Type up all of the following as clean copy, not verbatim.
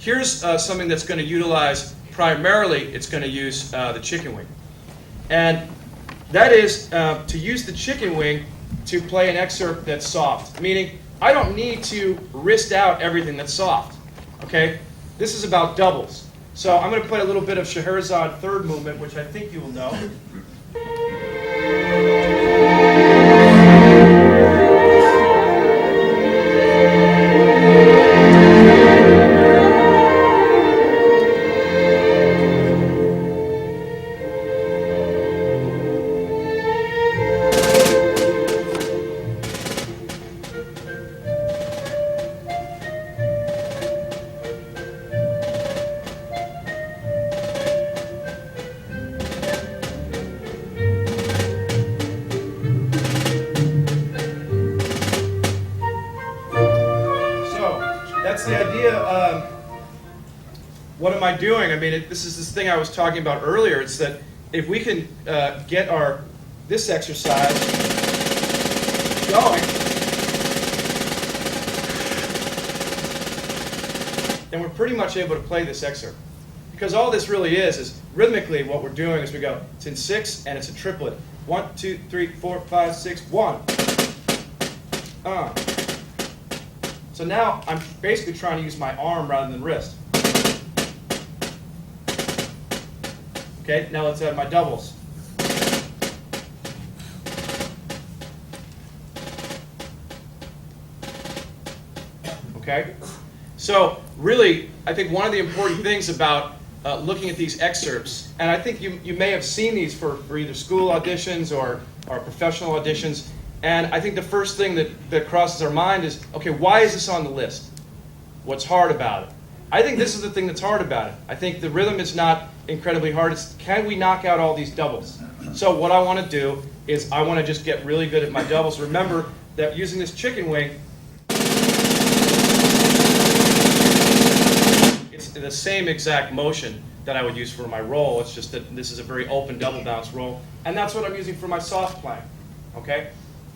here's something that's going to utilize, primarily it's going to use the chicken wing. And that is to use the chicken wing to play an excerpt that's soft, meaning I don't need to wrist out everything that's soft. Okay? This is about doubles. So I'm going to play a little bit of Scherezade third movement, which I think you will know. That's the idea. What am I doing? I mean, this is this thing I was talking about earlier. It's that if we can get this exercise going, then we're pretty much able to play this excerpt. Because all this really is rhythmically what we're doing is we go, it's in 6 and it's a triplet. 1, 2, 3, 4, 5, 6, 1. So now I'm basically trying to use my arm rather than wrist. Okay, now let's add my doubles. Okay, so really, I think one of the important things about looking at these excerpts, and I think you may have seen these for either school auditions or professional auditions, and I think the first thing that crosses our mind is, okay, why is this on the list? What's hard about it? I think this is the thing that's hard about it. I think the rhythm is not incredibly hard. It's can we knock out all these doubles? So what I want to do is I want to just get really good at my doubles. Remember that using this chicken wing, it's the same exact motion that I would use for my roll. It's just that this is a very open double bounce roll, and that's what I'm using for my soft playing. Okay?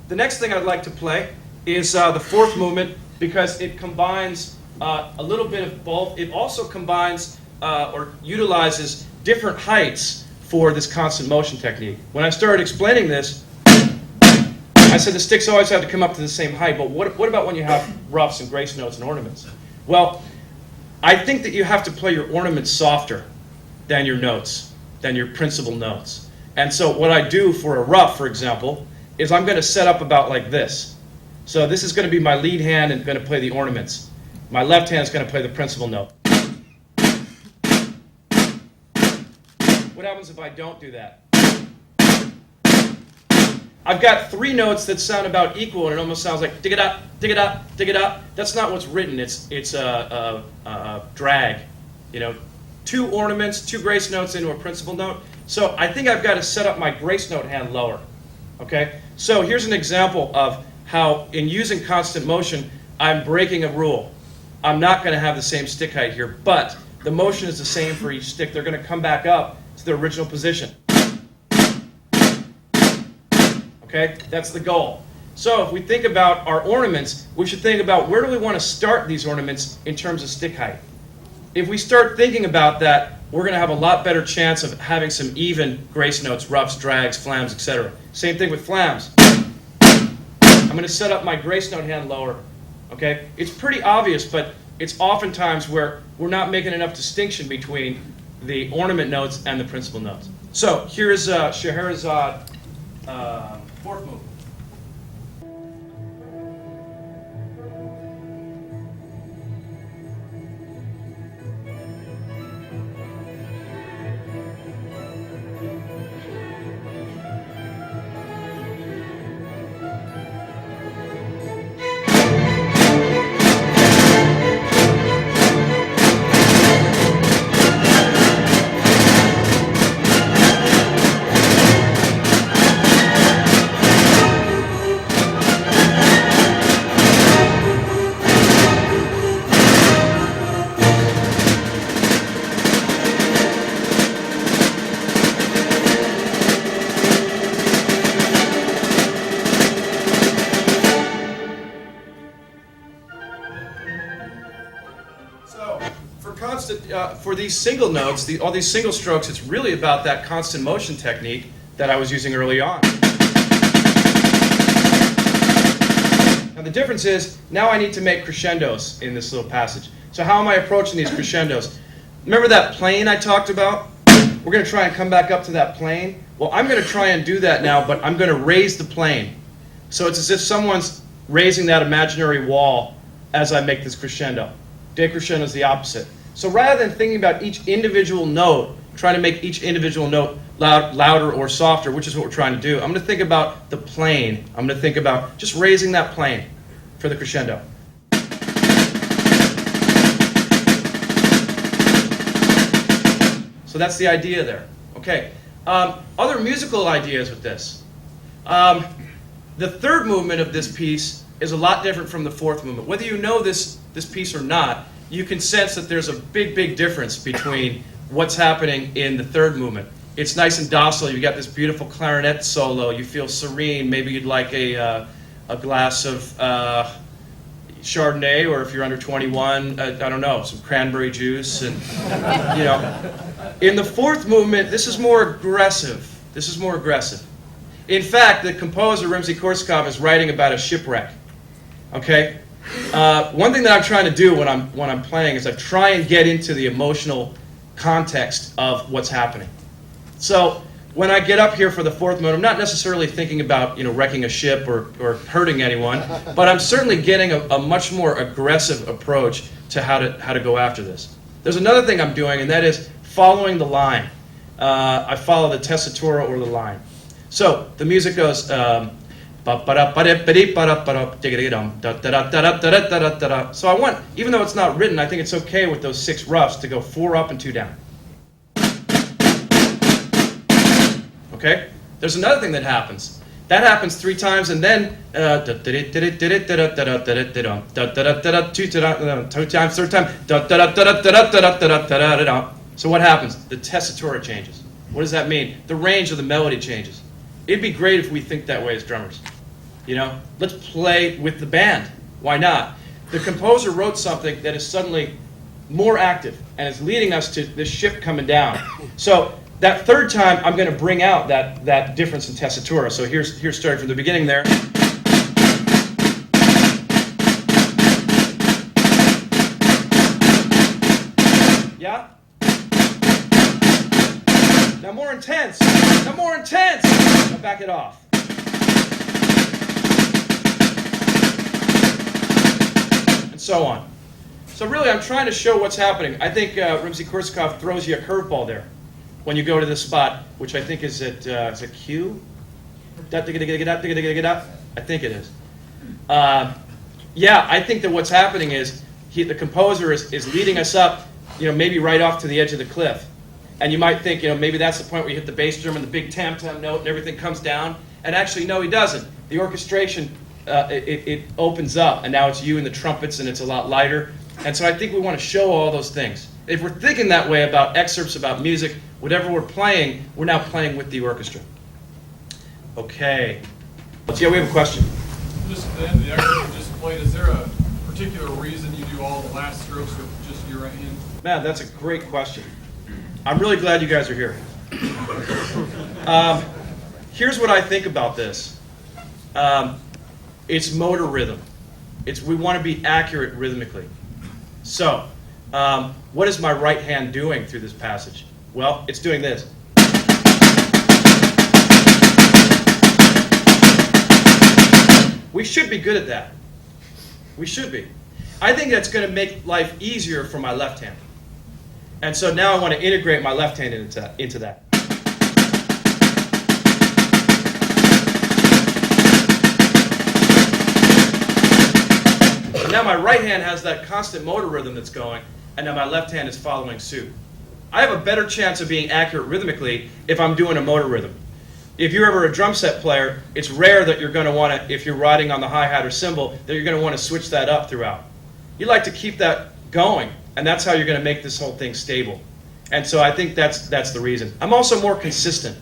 The next thing I'd like to play is the fourth movement, because it combines a little bit of both. It also combines or utilizes different heights for this constant motion technique. When I started explaining this, I said the sticks always have to come up to the same height, but what about when you have roughs and grace notes and ornaments? Well, I think that you have to play your ornaments softer than your notes, than your principal notes. And so what I do for a rough, for example, is I'm going to set up about like this. So this is going to be my lead hand and going to play the ornaments. My left hand is going to play the principal note. What happens if I don't do that? I've got 3 notes that sound about equal, and it almost sounds like dig-a-da, dig-a-da, dig-a-da. That's not what's written. It's a drag. You know, 2 ornaments, 2 grace notes into a principal note. So I think I've got to set up my grace note hand lower. Okay? So here's an example of how, in using constant motion, I'm breaking a rule. I'm not going to have the same stick height here, but the motion is the same for each stick. They're going to come back up to their original position. Okay? That's the goal. So if we think about our ornaments, we should think about where do we want to start these ornaments in terms of stick height. If we start thinking about that, we're going to have a lot better chance of having some even grace notes, roughs, drags, flams, etc. Same thing with flams. I'm going to set up my grace note hand lower. Okay? It's pretty obvious, but it's oftentimes where we're not making enough distinction between the ornament notes and the principal notes. So here's Scherezade fourth move. for these single notes, all these single strokes, it's really about that constant motion technique that I was using early on. Now the difference is, now I need to make crescendos in this little passage. So how am I approaching these crescendos? Remember that plane I talked about? We're going to try and come back up to that plane. Well, I'm going to try and do that now, but I'm going to raise the plane. So it's as if someone's raising that imaginary wall as I make this crescendo. Decrescendo is the opposite. So rather than thinking about each individual note, trying to make each individual note louder or softer, which is what we're trying to do, I'm going to think about the plane. I'm going to think about just raising that plane for the crescendo. So that's the idea there. Okay. Other musical ideas with this. The third movement of this piece is a lot different from the fourth movement. Whether you know this piece or not, you can sense that there's a big difference between what's happening in the third movement. It's nice and docile. You got this beautiful clarinet solo. You feel serene. Maybe you'd like a glass of Chardonnay, or if you're under 21, I don't know, some cranberry juice, and you know. In the fourth movement, this is more aggressive. This is more aggressive. In fact, the composer Rimsky-Korsakov is writing about a shipwreck. Okay. One thing that I'm trying to do when I'm playing is I try and get into the emotional context of what's happening. So when I get up here for the fourth mode, I'm not necessarily thinking about wrecking a ship or hurting anyone, but I'm certainly getting a much more aggressive approach to how to go after this. There's another thing I'm doing, and that is following the line. I follow the tessitura or the line. So the music goes. So I want, even though it's not written, I think it's okay with those 6 roughs to go 4 up and 2 down. Okay? There's another thing that happens. That happens 3 times, and then 2 times, third time. So what happens? The tessitura changes. What does that mean? The range of the melody changes. It'd be great if we think that way as drummers. Let's play with the band. Why not? The composer wrote something that is suddenly more active and is leading us to this ship coming down. So that third time, I'm going to bring out that difference in tessitura. So here's starting from the beginning there. Yeah? Now more intense. Now more intense. Now back it off. And so on. So really, I'm trying to show what's happening. I think Rimsky-Korsakov throws you a curveball there when you go to this spot, which I think is at is it Q? I think it is. Yeah, I think that what's happening is the composer is leading us up, maybe right off to the edge of the cliff. And you might think, maybe that's the point where you hit the bass drum and the big tam-tam note and everything comes down. And actually, no, he doesn't. The orchestration, it opens up, and now it's you and the trumpets, and it's a lot lighter. And so I think we want to show all those things. If we're thinking that way about excerpts, about music, whatever we're playing, we're now playing with the orchestra. Okay. Yeah, we have a question. Just at the end of the excerpt you just played, is there a particular reason you do all the last strokes with just your right hand? Man, that's a great question. I'm really glad you guys are here. Here's what I think about this. It's motor rhythm. We want to be accurate rhythmically. So, what is my right hand doing through this passage? Well, it's doing this. We should be good at that. We should be. I think that's going to make life easier for my left hand. And so now I want to integrate my left hand into that. And now my right hand has that constant motor rhythm that's going, and now my left hand is following suit. I have a better chance of being accurate rhythmically if I'm doing a motor rhythm. If you're ever a drum set player, it's rare that you're going to want to, if you're riding on the hi-hat or cymbal, that you're going to want to switch that up throughout. You like to keep that going, and that's how you're going to make this whole thing stable. And so I think that's the reason. I'm also more consistent.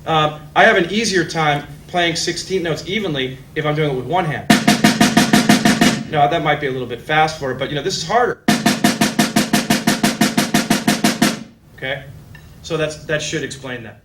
I have an easier time playing 16 notes evenly if I'm doing it with one hand. That might be a little bit fast for it, but this is harder. Okay? So that should explain that.